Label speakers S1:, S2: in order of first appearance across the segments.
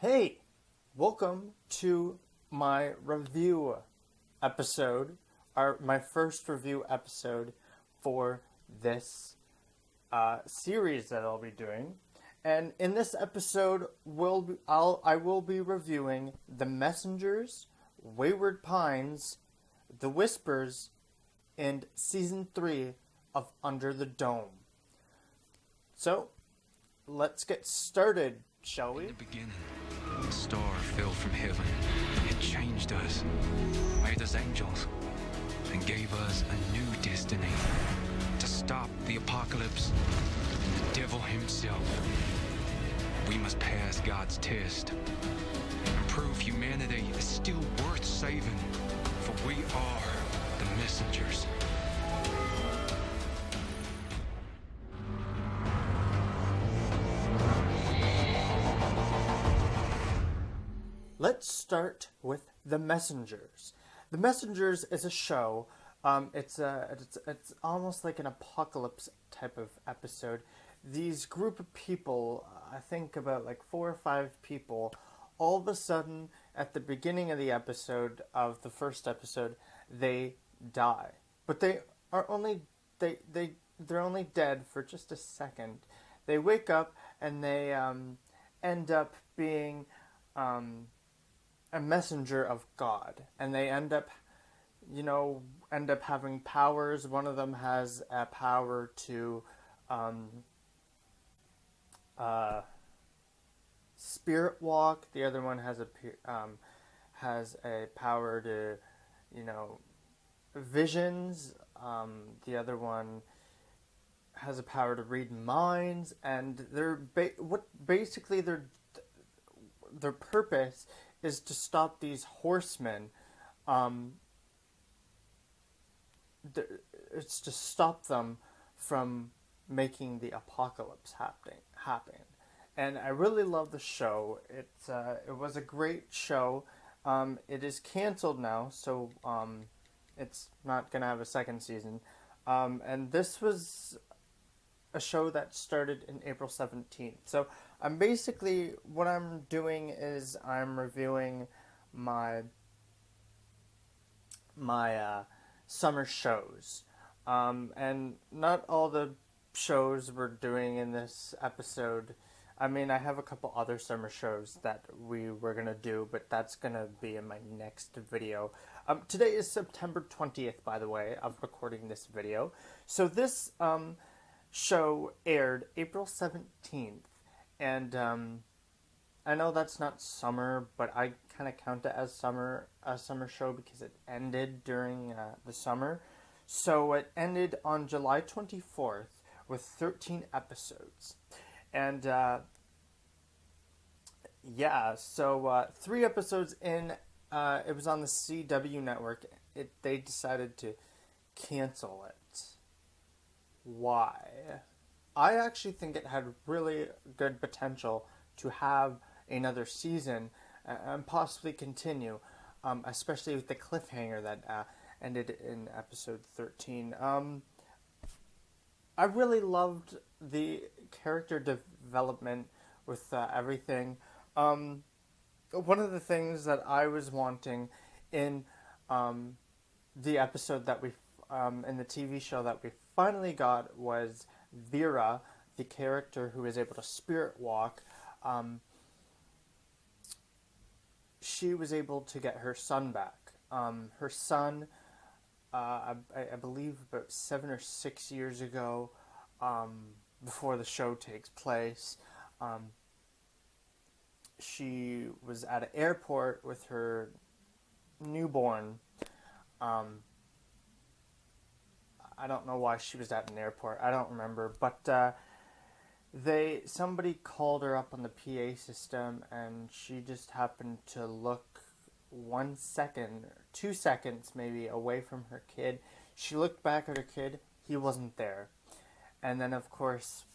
S1: Hey, welcome to my review episode, my first review episode for this series that I'll be doing. And in this episode, I will be reviewing The Messengers, Wayward Pines, The Whispers, and Season 3 of Under the Dome. So, let's get started, shall we?
S2: In the beginning, a star fell from heaven. It changed us, made us angels, and gave us a new destiny to stop the apocalypse and the devil himself. We must pass God's test and prove humanity is still worth saving, for we are the messengers.
S1: Let's start with The Messengers. The Messengers is a show. It's almost like an apocalypse type of episode. These group of people, I think about like 4 or 5 people, all of a sudden at the beginning of the episode, of the first episode, they die. But they're only dead for just a second. They wake up and they end up being a messenger of God, and they end up having powers. One of them has a power to spirit walk. The other one has a power to, visions. The other one has a power to read minds, and their purpose is to stop these horsemen. It's to stop them from making the apocalypse happen. And I really love the show. It was a great show. It is canceled now, so it's not gonna have a second season. And this was a show that started in April 17th. So what I'm doing is I'm reviewing my summer shows. And not all the shows we're doing in this episode. I mean, I have a couple other summer shows that we were going to do, but that's going to be in my next video. Today is September 20th, by the way, of recording this video. So this show aired April 17th, and I know that's not summer, but I kind of count it as a summer show because it ended during the summer. So it ended on July 24th with 13 episodes. And so 3 episodes in, it was on the CW network. They decided to cancel it. Why? I actually think it had really good potential to have another season and possibly continue, especially with the cliffhanger that ended in episode 13. I really loved the character development with everything. One of the things that I was wanting in the episode that in the TV show that we finally got was Vera, the character who is able to spirit walk. She was able to get her son back. Her son, I believe about 7 or 6 years ago, before the show takes place, she was at an airport with her newborn. I don't know why she was at an airport. I don't remember, but somebody called her up on the PA system, and she just happened to look 1 second, 2 seconds maybe away from her kid. She looked back at her kid. He wasn't there. And then, of course,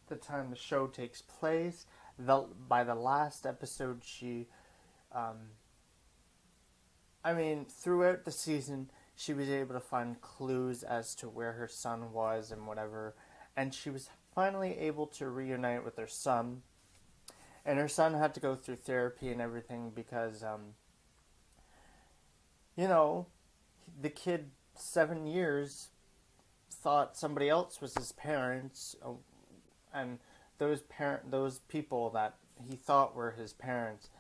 S1: the time the show takes place, by the last episode, she, throughout the season, she was able to find clues as to where her son was and whatever, and she was finally able to reunite with her son. and her son had to go through therapy and everything because you know, the kid 7 years thought somebody else was his parents, and those people that he thought were his parents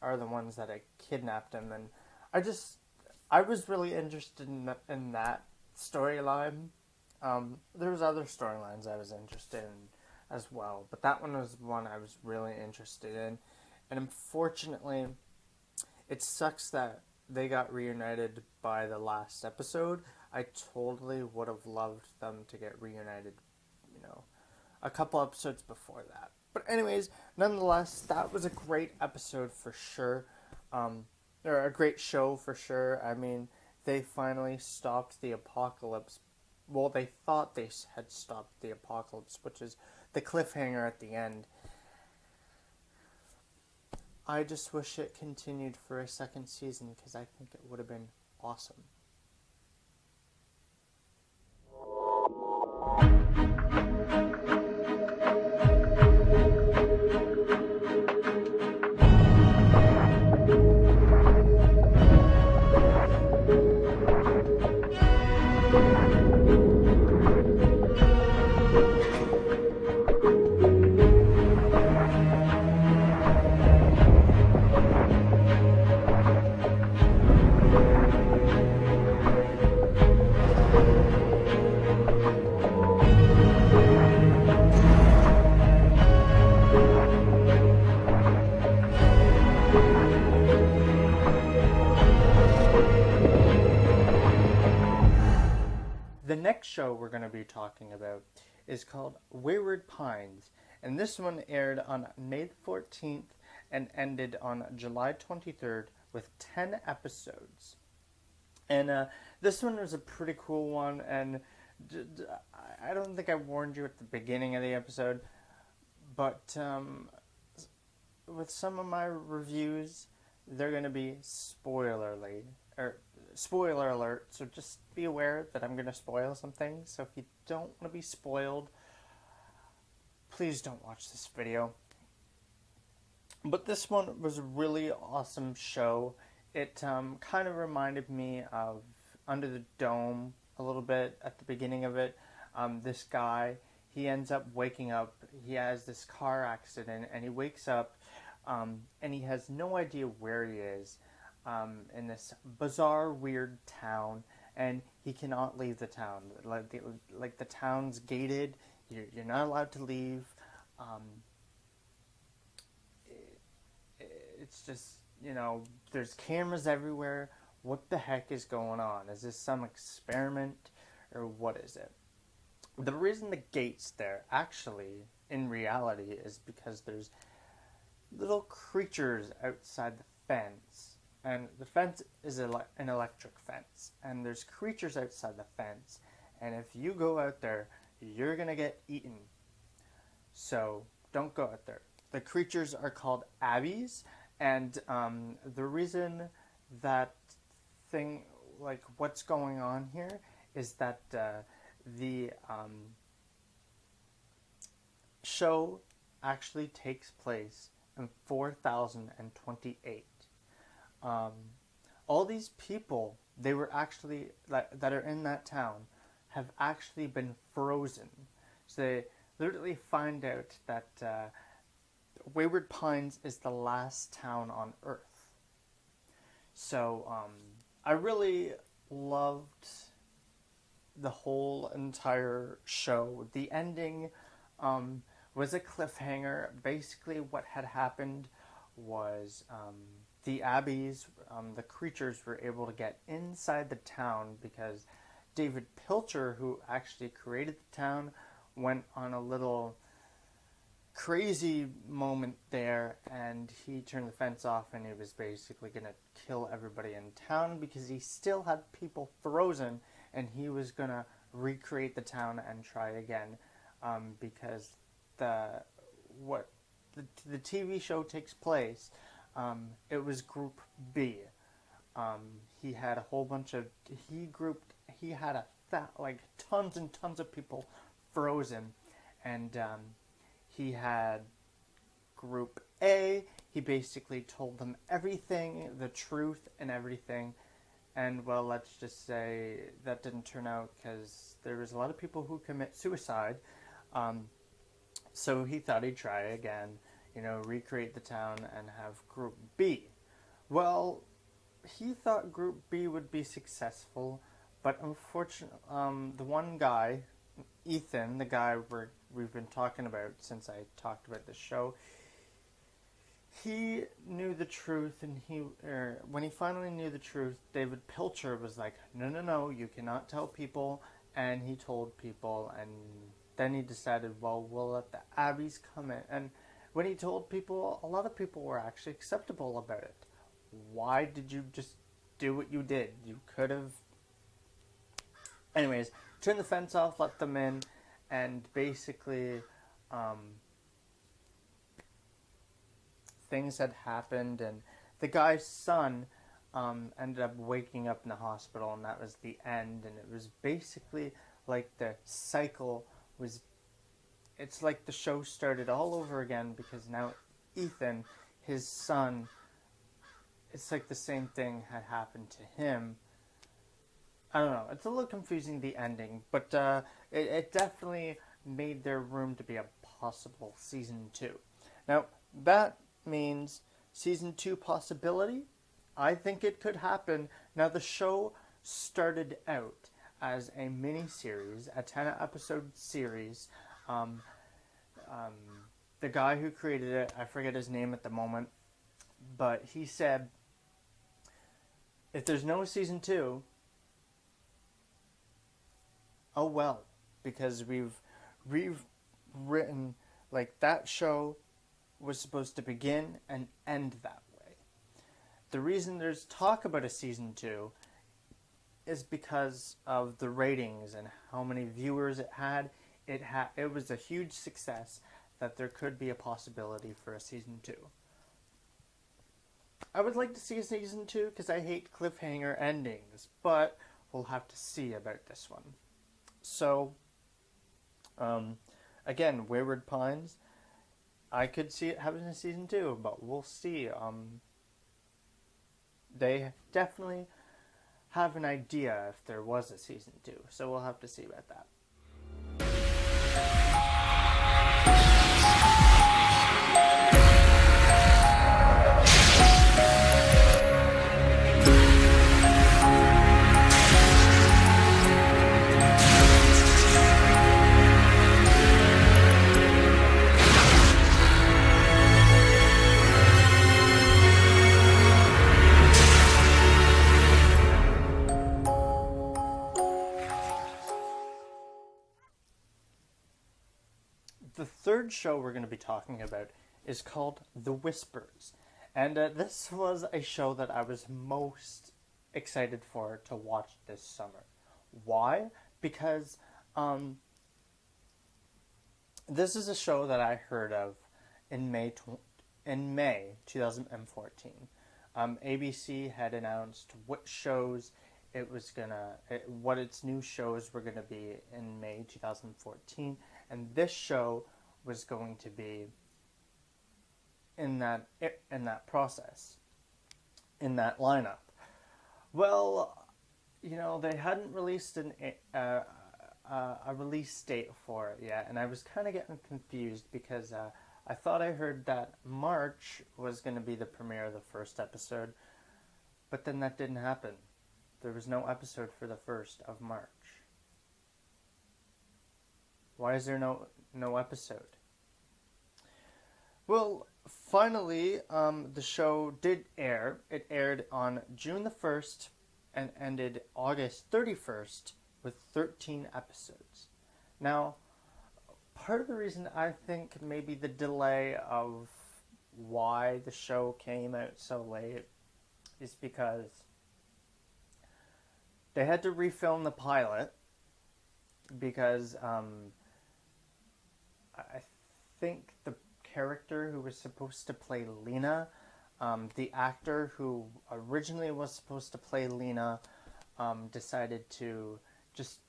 S1: are the ones that had kidnapped him. And I was really interested in that storyline. There was other storylines I was interested in as well, but that one was one I was really interested in. And unfortunately, it sucks that they got reunited by the last episode. I totally would have loved them to get reunited, a couple episodes before that. But anyways, nonetheless, that was a great episode for sure. Or a great show for sure. I mean, they finally stopped the apocalypse. Well, they thought they had stopped the apocalypse, which is the cliffhanger at the end. I just wish it continued for a second season because I think it would have been awesome. The next show we're going to be talking about is called Wayward Pines, and this one aired on May 14th and ended on July 23rd with 10 episodes. And this one was a pretty cool one, and I don't think I warned you at the beginning of the episode, but with some of my reviews, they're going to be spoiler alert, so just be aware that I'm going to spoil some things. So if you don't want to be spoiled, please don't watch this video. But this one was a really awesome show. It kind of reminded me of Under the Dome a little bit at the beginning of it. This guy, he ends up waking up, he has this car accident, and he wakes up, and he has no idea where he is. In this bizarre, weird town, and he cannot leave the town. Like the town's gated. You're not allowed to leave. It's just, there's cameras everywhere. What the heck is going on? Is this some experiment, or what is it? The reason the gate's there, actually, in reality, is because there's little creatures outside the fence. And the fence is an electric fence. And there's creatures outside the fence. And if you go out there, you're going to get eaten. So don't go out there. The creatures are called abbeys. And the reason that thing, like what's going on here, is that the show actually takes place in 4028. All these people, they were actually, that are in that town, have actually been frozen. So they literally find out that Wayward Pines is the last town on Earth. So I really loved the whole entire show. The ending was a cliffhanger. Basically what had happened was the abbeys, the creatures, were able to get inside the town because David Pilcher, who actually created the town, went on a little crazy moment there, and he turned the fence off, and he was basically going to kill everybody in town because he still had people frozen, and he was going to recreate the town and try again, because the TV show takes place. It was Group B. He had a whole bunch of he had tons and tons of people frozen, and he had Group He basically told them everything, the truth and everything. And, well, let's just say that didn't turn out because there was a lot of people who commit suicide. So he thought he'd try again, recreate the town and have Group B. Well, he thought Group B would be successful, but unfortunately, the one guy, Ethan, the guy we've been talking about since I talked about the show, he knew the truth, and when he finally knew the truth, David Pilcher was like, no, you cannot tell people, and he told people, and then he decided, well, we'll let the Abbeys come in, and when he told people, a lot of people were actually acceptable about it. Why did you just do what you did? You could have... Anyways, turn the fence off, let them in, and basically, things had happened, and the guy's son ended up waking up in the hospital, and that was the end. And it was basically like the cycle was... It's like the show started all over again, because now Ethan, his son, it's like the same thing had happened to him. I don't know. It's a little confusing, the ending, but it definitely made there room to be a possible season 2. Now, that means season 2 possibility. I think it could happen. Now, the show started out as a mini-series, a 10-episode series. The guy who created it, I forget his name at the moment, but he said, if there's no season 2, oh well, because we've rewritten, like, that show was supposed to begin and end that way. The reason there's talk about a season 2 is because of the ratings and how many viewers it had. It was a huge success that there could be a possibility for a season 2. I would like to see a season 2 because I hate cliffhanger endings, but we'll have to see about this one. So, again, Wayward Pines, I could see it having a season 2, but we'll see. They definitely have an idea if there was a season 2, so we'll have to see about that. The third show we're going to be talking about is called The Whispers. And this was a show that I was most excited for to watch this summer. Why? Because this is a show that I heard of in May 2014. ABC had announced what shows what its new shows were gonna be in May 2014, and this show was going to be in that process, in that lineup. Well, they hadn't released a release date for it yet, and I was kind of getting confused because I thought I heard that March was going to be the premiere of the first episode, but then that didn't happen. There was no episode for the 1st of March. Why is there no episode? Well, finally, the show did air. It aired on June the 1st and ended August 31st with 13 episodes. Now, part of the reason I think maybe the delay of why the show came out so late is because they had to refilm the pilot because I think the character who was supposed to play Lena, the actor who originally was supposed to play Lena, decided to just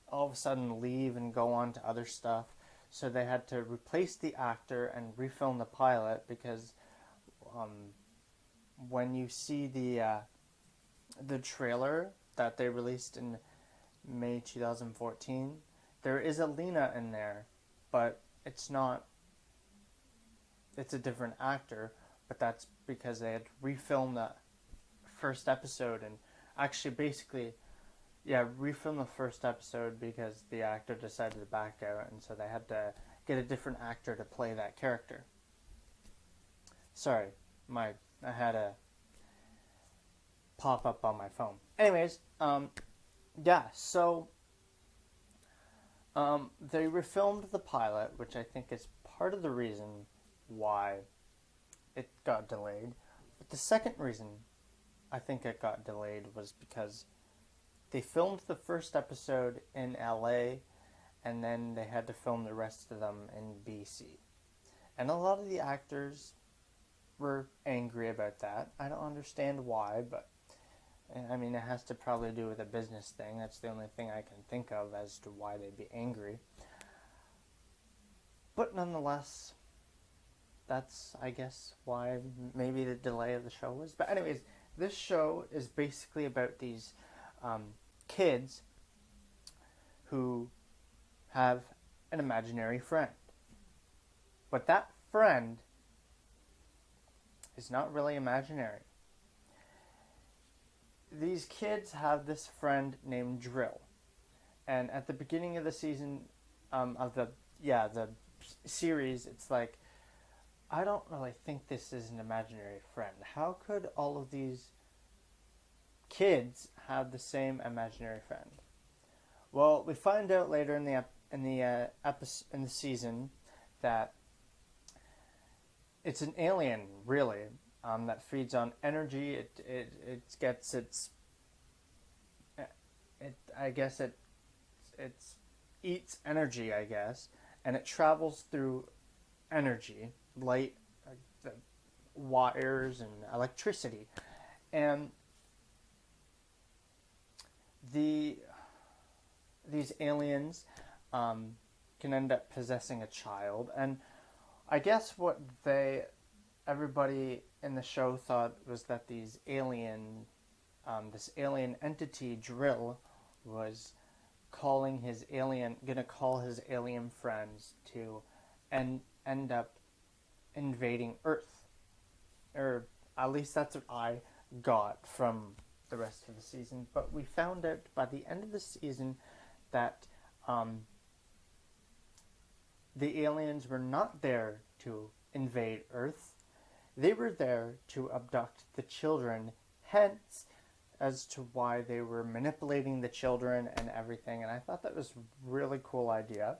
S1: all of a sudden leave and go on to other stuff. so they had to replace the actor and refilm the pilot because when you see the trailer that they released in May 2014, there is a Lena in there, but it's not. It's a different actor, but that's because they had refilmed the first episode and actually basically, yeah, refilm the first episode because the actor decided to back out, and so they had to get a different actor to play that character. Sorry, I had a pop up on my phone. Anyways, yeah, so they refilmed the pilot, which I think is part of the reason why it got delayed. But the second reason I think it got delayed was because they filmed the first episode in LA and then they had to film the rest of them in BC. And a lot of the actors were angry about that. I don't understand why, but I mean, it has to probably do with a business thing. That's the only thing I can think of as to why they'd be angry. But nonetheless, that's, I guess, why maybe the delay of the show was. But anyways, this show is basically about these kids who have an imaginary friend. But that friend is not really imaginary. These kids have this friend named Drill. And at the beginning of the season, of the series, it's like, I don't really think this is an imaginary friend. How could all of these kids have the same imaginary friend? Well, we find out later in the season that it's an alien, really, that feeds on energy. It gets its eats energy, I guess, and it travels through energy, light, the wires, and electricity, and these aliens can end up possessing a child. And I guess what everybody in the show thought was that this alien entity, Drill, was gonna call his alien friends to end up invading Earth. Or at least that's what I got from the rest of the season. But we found out by the end of the season that the aliens were not there to invade Earth. They were there to abduct the children, hence as to why they were manipulating the children and everything. And I thought that was a really cool idea.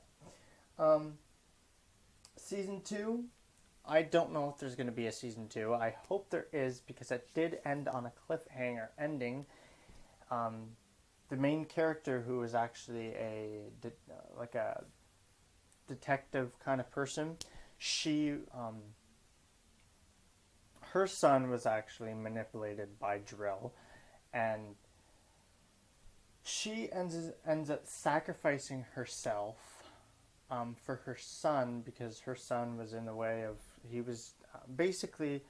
S1: Season 2, I don't know if there's going to be a season 2. I hope there is, because it did end on a cliffhanger ending. The main character, who was actually a detective kind of person, her son was actually manipulated by Drill, and she ends up sacrificing herself for her son, because her son was in the way of, he was basically,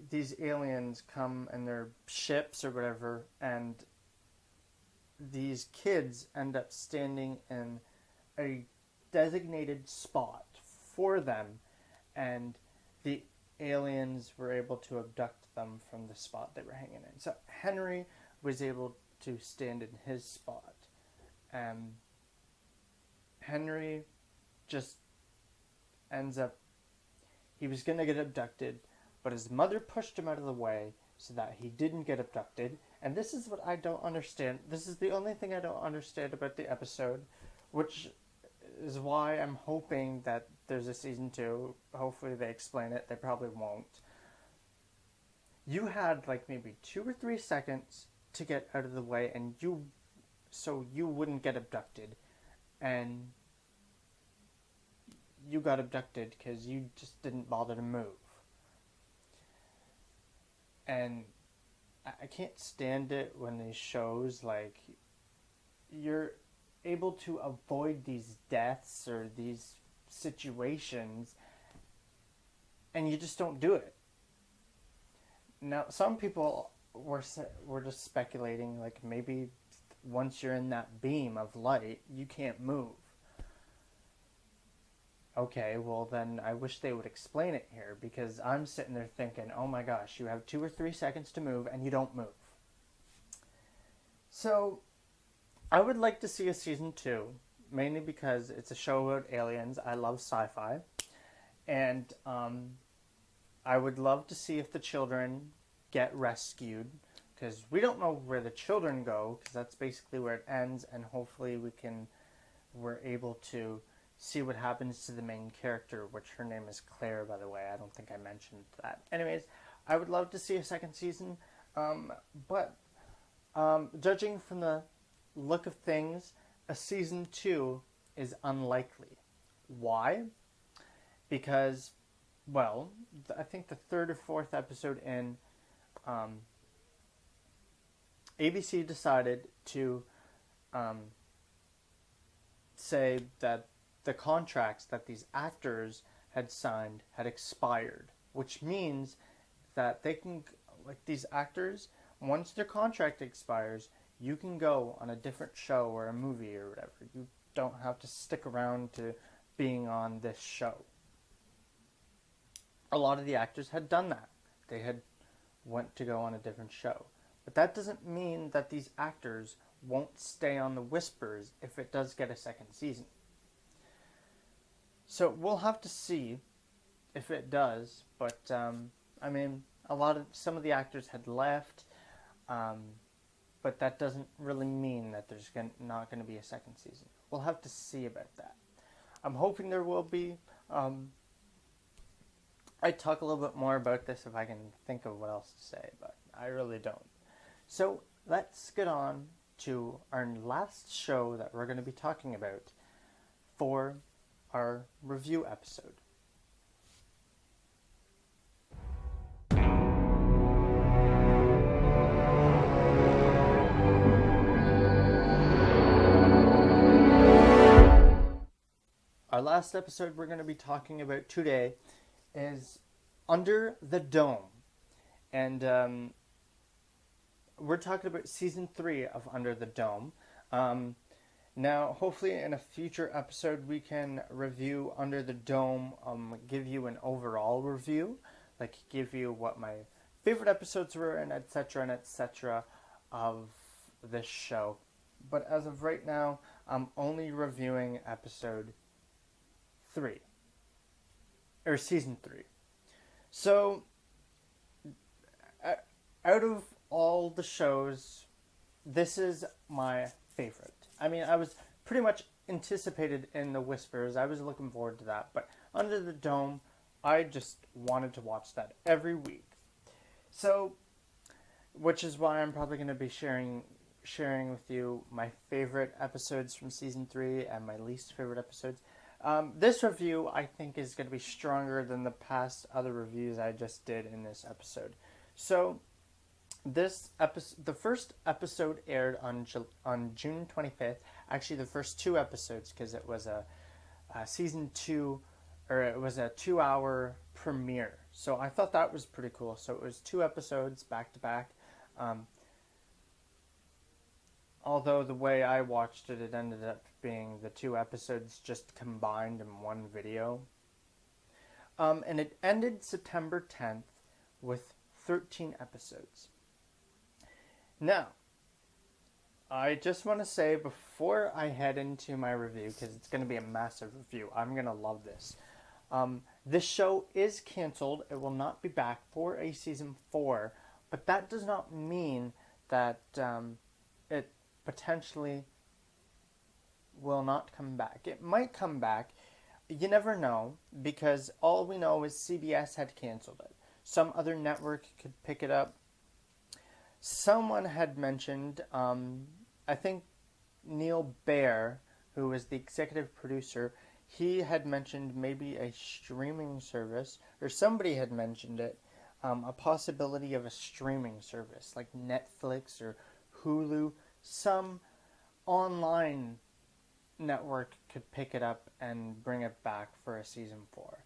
S1: these aliens come in their ships or whatever, and these kids end up standing in a designated spot for them, and the aliens were able to abduct them from the spot they were hanging in. So Henry was able to stand in his spot. Henry just ends up, he was going to get abducted, but his mother pushed him out of the way so that he didn't get abducted. And this is what I don't understand. This is the only thing I don't understand about the episode, which is why I'm hoping that there's a season 2. Hopefully they explain it. They probably won't. You had like maybe 2 or 3 seconds to get out of the way, and so you wouldn't get abducted. And you got abducted because you just didn't bother to move. And I can't stand it when these shows, like, able to avoid these deaths or these situations, and you just don't do it. Now, some people were just speculating, like maybe once you're in that beam of light, you can't move. Okay, well then I wish they would explain it here, because I'm sitting there thinking, oh my gosh, you have 2 or 3 seconds to move and you don't move. So, I would like to see a season 2, mainly because it's a show about aliens. I love sci-fi. And I would love to see if the children get rescued, because we don't know where the children go, because that's basically where it ends, and hopefully we're able to see what happens to the main character, which her name is Claire, by the way. I don't think I mentioned that. Anyways, I would love to see a second season, but judging from the look of things, a season 2 is unlikely. Why? Because, well, I think the 3rd or 4th episode in, ABC decided to say that the contracts that these actors had signed had expired, which means that they can, like these actors, once their contract expires, you can go on a different show or a movie or whatever. You don't have to stick around to being on this show. A lot of the actors had done that. They had went to go on a different show. But that doesn't mean that these actors won't stay on the Whispers if it does get a second season. So we'll have to see if it does, but I mean, some of the actors had left, but that doesn't really mean that there's not going to be a second season. We'll have to see about that. I'm hoping there will be. I'd talk a little bit more about this if I can think of what else to say, but I really don't. So let's get on to our last show that we're going to be talking about for our review episode. Our last episode we're going to be talking about today is Under the Dome. And we're talking about season 3 of Under the Dome. Now, hopefully in a future episode we can review Under the Dome, give you an overall review, like give you what my favorite episodes were and etc. of this show. But as of right now, I'm only reviewing episode 3, or season 3. So, out of all the shows, this is my favorite. I mean, I was pretty much anticipated in the Whispers. I was looking forward to that. But Under the Dome, I just wanted to watch that every week. So, which is why I'm probably going to be sharing with you my favorite episodes from season 3 and my least favorite episodes. This review, I think, is going to be stronger than the past other reviews I just did in this episode. So, the first episode aired on June 25th. Actually, the first 2 episodes, because it was a season 2, or it was a 2-hour premiere. So I thought that was pretty cool. So it was 2 episodes back to back. Although the way I watched it, it ended up being the 2 episodes just combined in one video. And it ended September 10th with 13 episodes. Now, I just want to say before I head into my review, because it's going to be a massive review, I'm going to love this. This show is canceled. It will not be back for a season 4, but that does not mean that it potentially will not come back. It might come back. You never know, because all we know is CBS had canceled it. Some other network could pick it up. Someone had mentioned, I think Neil Baer, who is the executive producer, he had mentioned maybe a streaming service, or somebody had mentioned it, a possibility of a streaming service like Netflix or Hulu, some online network could pick it up and bring it back for a season 4.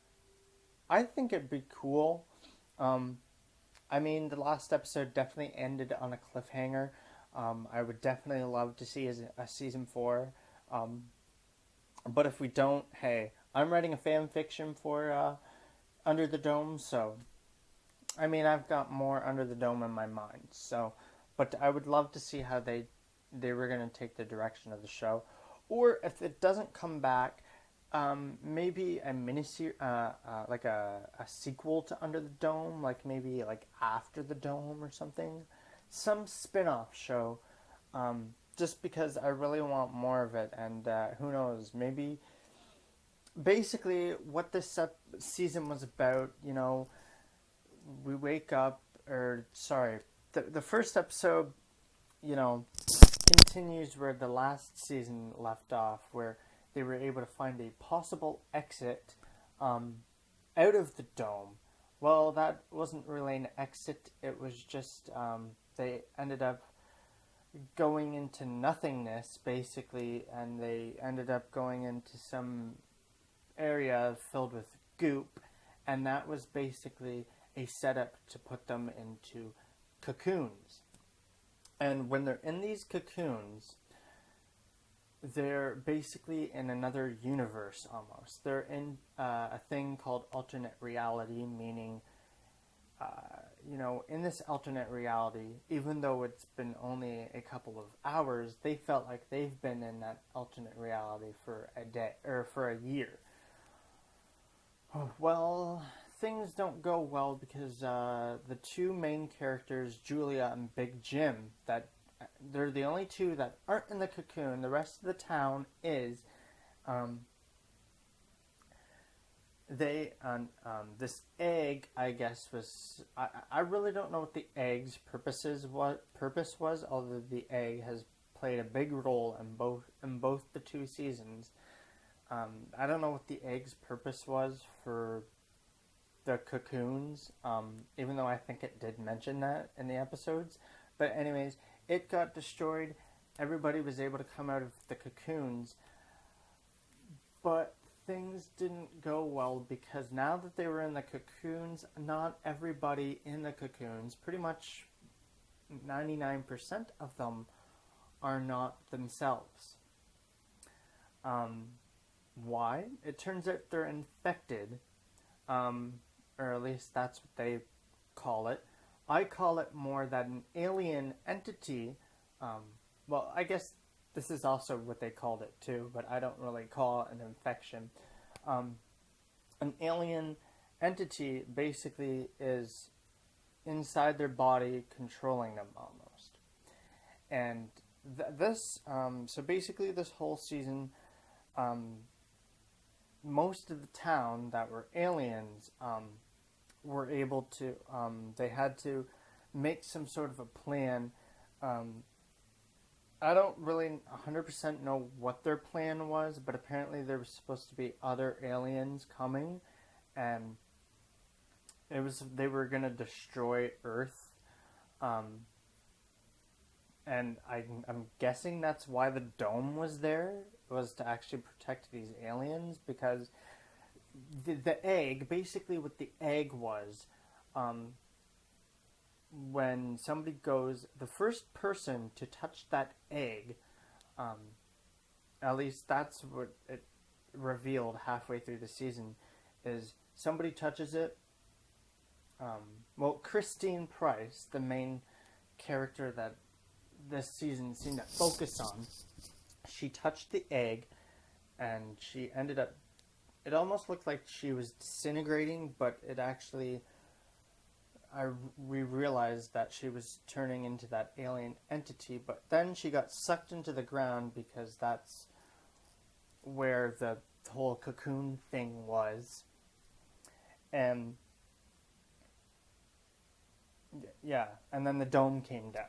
S1: I think it'd be cool. Um, I mean, the last episode definitely ended on a cliffhanger. I would definitely love to see a season 4. Um, but if we don't, hey, I'm writing a fan fiction for Under the Dome, so I mean, I've got more Under the Dome in my mind. So, but I would love to see how they were going to take the direction of the show, or if it doesn't come back, maybe a miniseries, like a sequel to Under the Dome, like maybe like After the Dome or something, some spin-off show. Just because I really want more of it, and who knows, maybe basically what this season was about. We wake up, or sorry, the first episode, you know, continues where the last season left off, where they were able to find a possible exit out of the dome. Well, that wasn't really an exit, it was just they ended up going into nothingness, basically, and they ended up going into some area filled with goop, and that was basically a setup to put them into cocoons. And when they're in these cocoons, they're basically in another universe almost. They're in a thing called alternate reality, meaning, in this alternate reality, even though it's been only a couple of hours, they felt like they've been in that alternate reality for a day or for a year. Well, things don't go well because the two main characters, Julia and Big Jim, that they're the only two that aren't in the cocoon. The rest of the town is. This egg, I guess, was. I really don't know what the egg's purpose was. Although the egg has played a big role in both the two seasons. I don't know what the egg's purpose was for the cocoons, even though I think it did mention that in the episodes. But anyways, it got destroyed. Everybody was able to come out of the cocoons. But things didn't go well because now that they were in the cocoons, not everybody in the cocoons, pretty much 99% of them, are not themselves. Why? It turns out they're infected, or at least that's what they call it. I call it more that an alien entity, well, I guess this is also what they called it too, but I don't really call it an infection. An alien entity basically is inside their body, controlling them almost. And so basically this whole season, most of the town that were aliens were able to, they had to make some sort of a plan. I don't really 100% know what their plan was, but apparently there was supposed to be other aliens coming, and they were going to destroy Earth. And I'm guessing that's why the dome was there, was to actually protect these aliens, because the egg, basically what the egg was, when somebody goes, the first person to touch that egg, at least that's what it revealed halfway through the season, is somebody touches it. Well, Christine Price, the main character that this season seemed to focus on, she touched the egg, and she ended up, it almost looked like she was disintegrating, but it actually, we realized that she was turning into that alien entity, but then she got sucked into the ground because that's where the whole cocoon thing was. And yeah, and then the dome came down.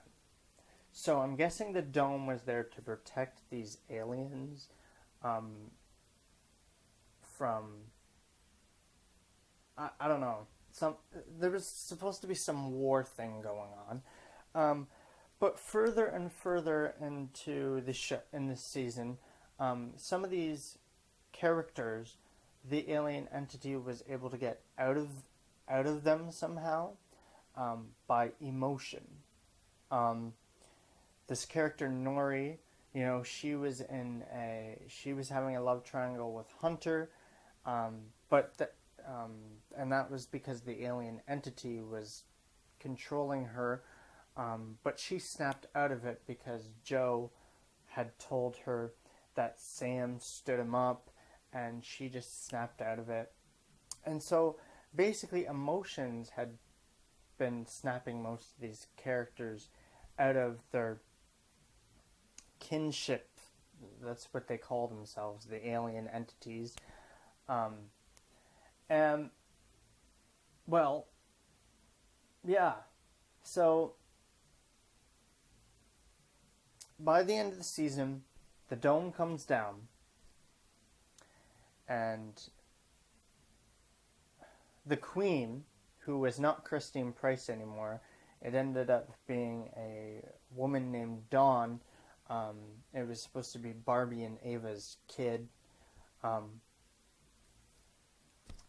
S1: So I'm guessing the dome was there to protect these aliens from, I don't know, there was supposed to be some war thing going on. But further and further into in this season, some of these characters, the alien entity was able to get out of them somehow, by emotion. This character Nori, she was having a love triangle with Hunter, and that was because the alien entity was controlling her, but she snapped out of it because Joe had told her that Sam stood him up, and she just snapped out of it. And so basically emotions had been snapping most of these characters out of their kinship. That's what they call themselves, the alien entities. And, well, yeah. So, by the end of the season, the dome comes down, and the queen, who was not Christine Price anymore, it ended up being a woman named Dawn. It was supposed to be Barbie and Ava's kid.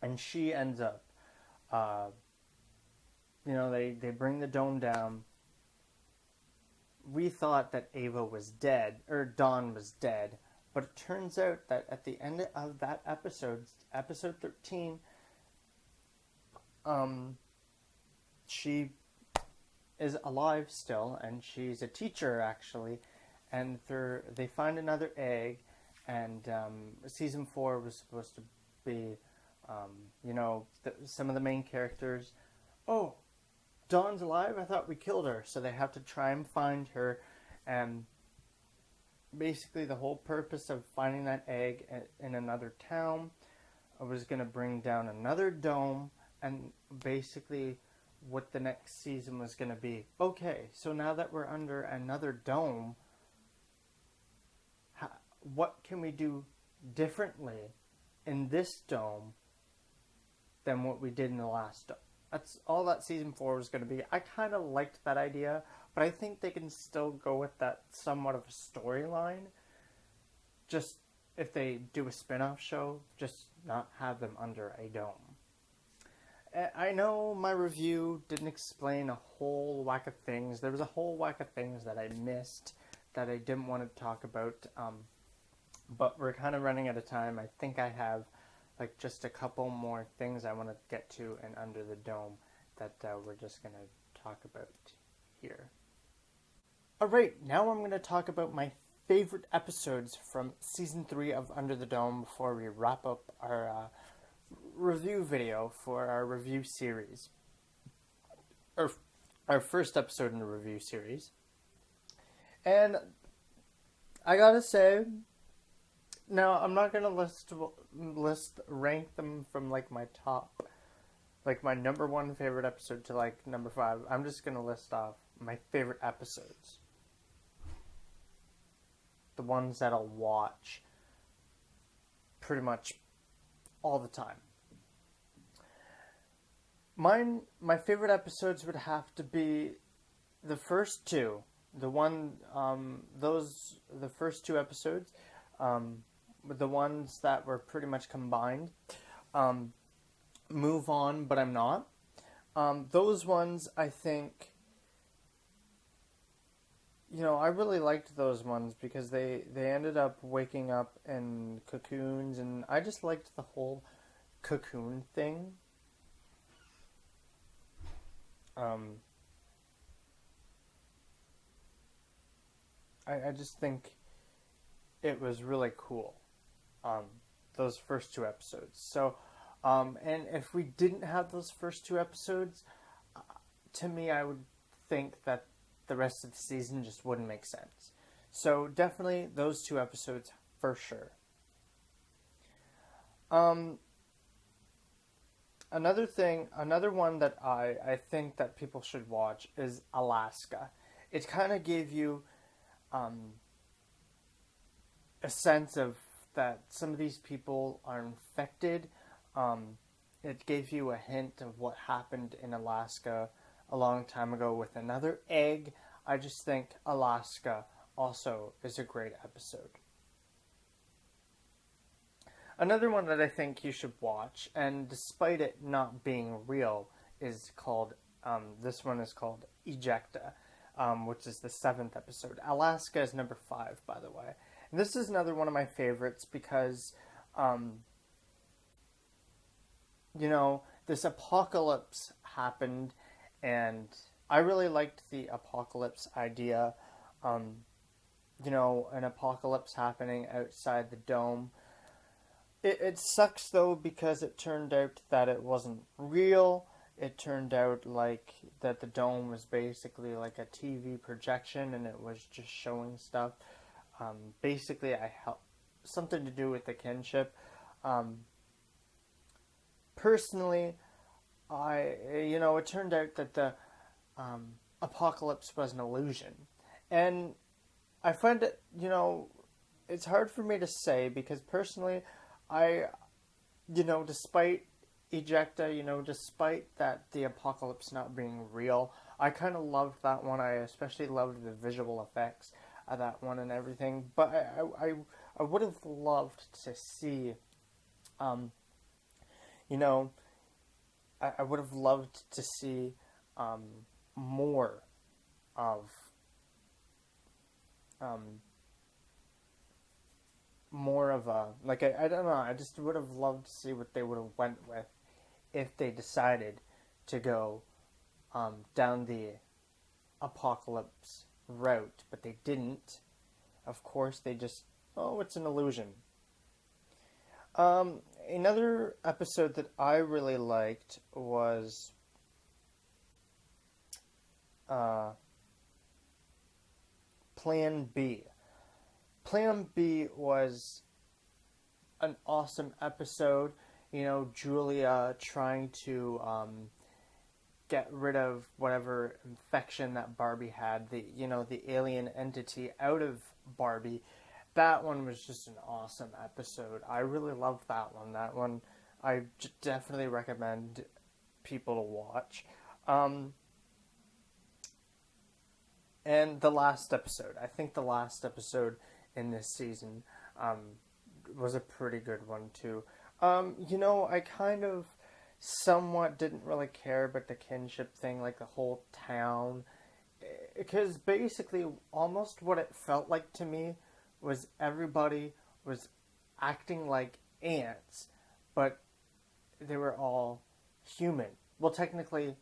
S1: And she ends up, they bring the dome down. We thought that Ava was dead, or Dawn was dead, but it turns out that at the end of that episode 13, she is alive still, and she's a teacher, actually, and they find another egg, and season 4 was supposed to be, some of the main characters, oh, Dawn's alive? I thought we killed her. So they have to try and find her, and basically the whole purpose of finding that egg in another town was going to bring down another dome, and basically what the next season was going to be. Okay, so now that we're under another dome, what can we do differently in this dome than what we did in the last dome? That's all that season 4 was going to be. I kind of liked that idea, but I think they can still go with that somewhat of a storyline. Just if they do a spin-off show, just not have them under a dome. I know my review didn't explain a whole whack of things. There was a whole whack of things that I missed that I didn't want to talk about. But we're kind of running out of time. I think I have just a couple more things I want to get to in Under the Dome that we're just going to talk about here. Alright, now I'm going to talk about my favorite episodes from Season 3 of Under the Dome before we wrap up our review video for our review series. Our first episode in the review series. And I gotta say, now, I'm not going to rank them from, my top, my number 1 favorite episode to, number 5. I'm just going to list off my favorite episodes. The ones that I'll watch pretty much all the time. My favorite episodes would have to be the first 2. The first 2 episodes, the ones that were pretty much combined. Move On, But I'm Not. Those ones, I think, I really liked those ones because they ended up waking up in cocoons, and I just liked the whole cocoon thing. I just think it was really cool. Those first 2 episodes. So, and if we didn't have those first 2 episodes, to me, I would think that the rest of the season just wouldn't make sense. So, definitely those 2 episodes for sure. Another one that I think that people should watch is Alaska. It kind of gave you a sense of that some of these people are infected. It gave you a hint of what happened in Alaska a long time ago with another egg. I just think Alaska also is a great episode. Another one that I think you should watch, and despite it not being real, is called, this one is called Ejecta, which is the 7th episode. Alaska is number 5, by the way. And this is another one of my favorites because, this apocalypse happened, and I really liked the apocalypse idea. An apocalypse happening outside the dome. It sucks, though, because it turned out that it wasn't real. It turned out that the dome was basically like a TV projection, and it was just showing stuff. Basically, something to do with the kinship. Personally, it turned out that the apocalypse was an illusion. And I find it, it's hard for me to say because personally, despite Ejecta, despite that the apocalypse not being real, I kind of loved that one. I especially loved the visual effects of that one and everything. But I would have loved to see, I would have loved to see more of I don't know, I just would have loved to see what they would have went with if they decided to go down the apocalypse route, but they didn't. Of course, they just, it's an illusion. Another episode that I really liked was Plan B. Plan B was an awesome episode. Julia trying to get rid of whatever infection that Barbie had, the alien entity out of Barbie. That one was just an awesome episode. I really loved that one. That one I definitely recommend people to watch. And the last episode. I think the last episode in this season was a pretty good one too. I kind of somewhat didn't really care about the kinship thing, like the whole town, because basically almost what it felt like to me was everybody was acting like ants, but they were all human. Well, technically,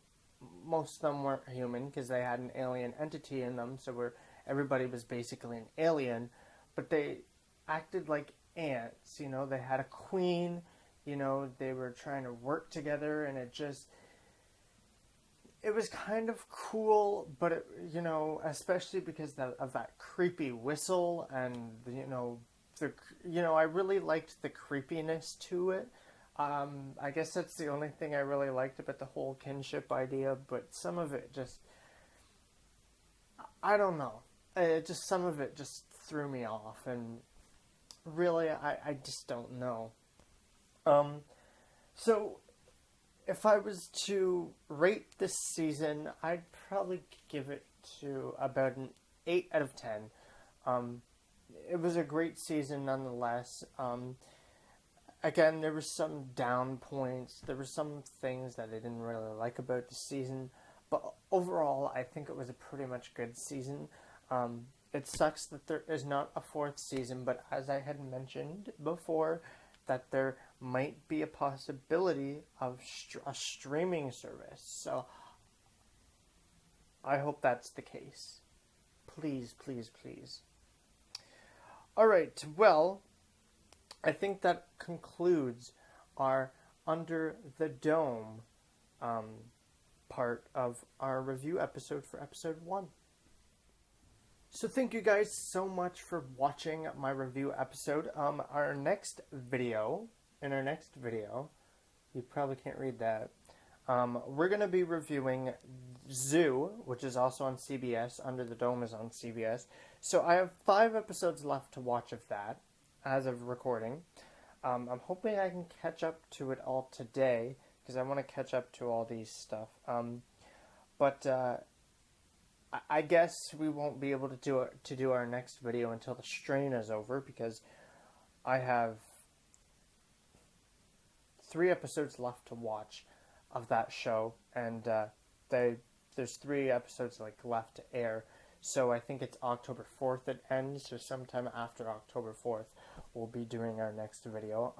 S1: most of them weren't human because they had an alien entity in them, so everybody was basically an alien, but they acted like ants. They had a queen. They were trying to work together, and it was kind of cool, but it, especially because of that creepy whistle, and I really liked the creepiness to it. I guess that's the only thing I really liked about the whole kinship idea, but some of it just, I don't know. Some of it just threw me off, and really, I just don't know. So, if I was to rate this season, I'd probably give it to about an 8 out of 10. It was a great season nonetheless. Again, there were some down points. There were some things that I didn't really like about the season. But overall, I think it was a pretty much good season. It sucks that there is not a 4th season, but as I had mentioned before, that there might be a possibility of a streaming service. So I hope that's the case. Please, please, please. Alright, well, I think that concludes our Under the Dome part of our review episode for episode 1. So thank you guys so much for watching my review episode. In our next video, you probably can't read that, we're going to be reviewing Zoo, which is also on CBS. Under the Dome is on CBS. So I have 5 episodes left to watch of that, as of recording. I'm hoping I can catch up to it all today, because I want to catch up to all these stuff. But I guess we won't be able to do our next video until the strain is over, because I have 3 episodes left to watch of that show, and there's 3 episodes like left to air. So I think it's October 4th it ends, so sometime after October 4th we'll be doing our next video.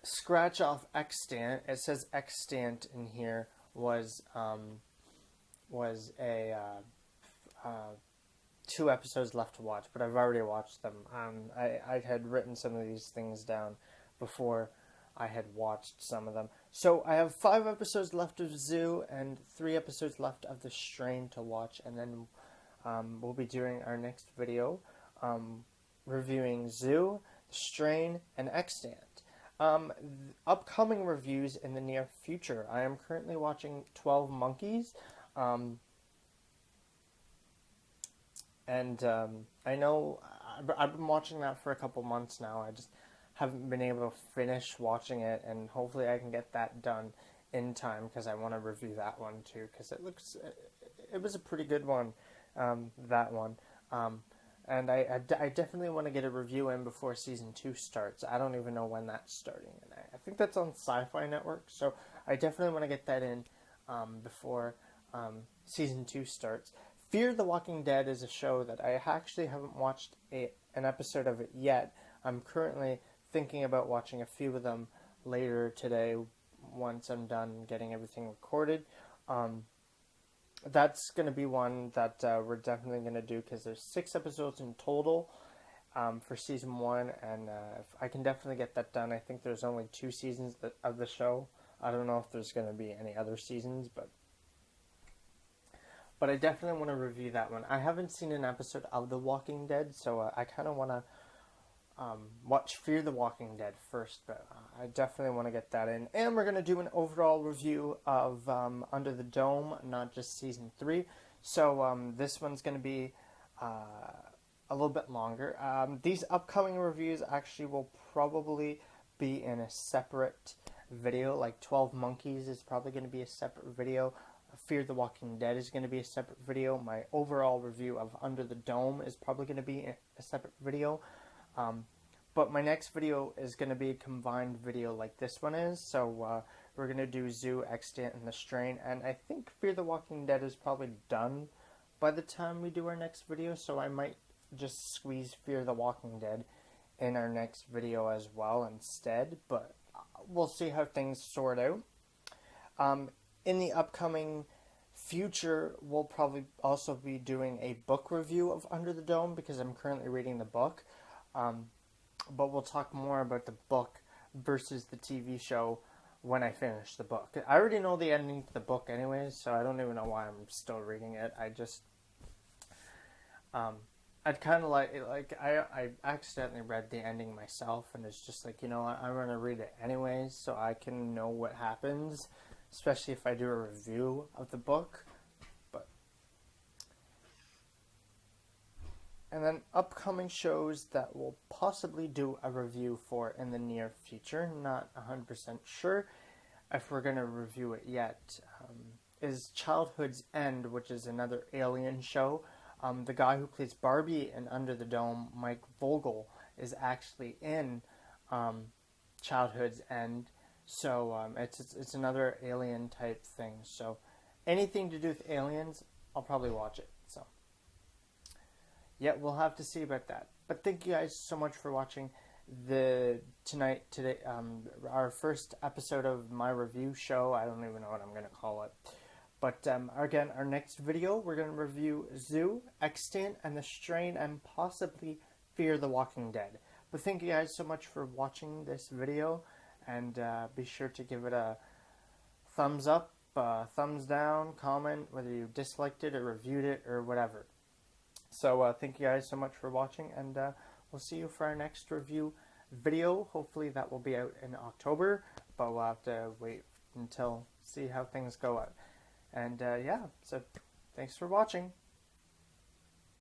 S1: Scratch off Extant. It says Extant in here was a 2 episodes left to watch, but I've already watched them. I had written some of these things down before I had watched some of them. So I have 5 episodes left of Zoo and 3 episodes left of The Strain to watch, and then we'll be doing our next video reviewing Zoo, The Strain, and Extant. Upcoming reviews in the near future. I am currently watching 12 Monkeys. I know I've been watching that for a couple months now. I just haven't been able to finish watching it, and hopefully I can get that done in time, because I want to review that one too, because it was a pretty good one, that one. And I definitely want to get a review in before season 2 starts. I don't even know when that's starting, and I think that's on Sci-Fi Network, so I definitely want to get that in before season 2 starts. Fear the Walking Dead is a show that I actually haven't watched an episode of it yet. I'm currently thinking about watching a few of them later today once I'm done getting everything recorded. That's going to be one that we're definitely going to do, because there's 6 episodes in total for season 1, and I can definitely get that done. I think there's only 2 seasons of the show. I don't know if there's going to be any other seasons, but I definitely want to review that one. I haven't seen an episode of The Walking Dead, so I kind of want to watch Fear the Walking Dead first, but I definitely want to get that in. And we're going to do an overall review of Under the Dome, not just season 3. So this one's going to be a little bit longer. These upcoming reviews actually will probably be in a separate video. Like 12 Monkeys is probably going to be a separate video. Fear the Walking Dead is going to be a separate video. My overall review of Under the Dome is probably going to be a separate video. But my next video is going to be a combined video like this one is. So we're going to do Zoo, Extant, and The Strain. And I think Fear the Walking Dead is probably done by the time we do our next video. So I might just squeeze Fear the Walking Dead in our next video as well instead. But we'll see how things sort out. In the upcoming future, we'll probably also be doing a book review of Under the Dome, because I'm currently reading the book. But we'll talk more about the book versus the TV show when I finish the book. I already know the ending to the book anyways, so I don't even know why I'm still reading it. I just, I'd kind of I accidentally read the ending myself, and it's just like, I'm going to read it anyways, so I can know what happens, especially if I do a review of the book. And then upcoming shows that we'll possibly do a review for in the near future, not 100% sure if we're going to review it yet, is Childhood's End, which is another alien show. The guy who plays Barbie in Under the Dome, Mike Vogel, is actually in Childhood's End. So it's another alien type thing. So anything to do with aliens, I'll probably watch it. So yeah, we'll have to see about that. But thank you guys so much for watching today, our first episode of my review show. I don't even know what I'm going to call it. But again, our next video, we're going to review Zoo, Extant, and The Strain, and possibly Fear the Walking Dead. But thank you guys so much for watching this video, and be sure to give it a thumbs up, thumbs down, comment whether you disliked it or reviewed it or whatever. So thank you guys so much for watching, and we'll see you for our next review video. Hopefully that will be out in October, but we'll have to wait until see how things go out. And yeah, so thanks for watching.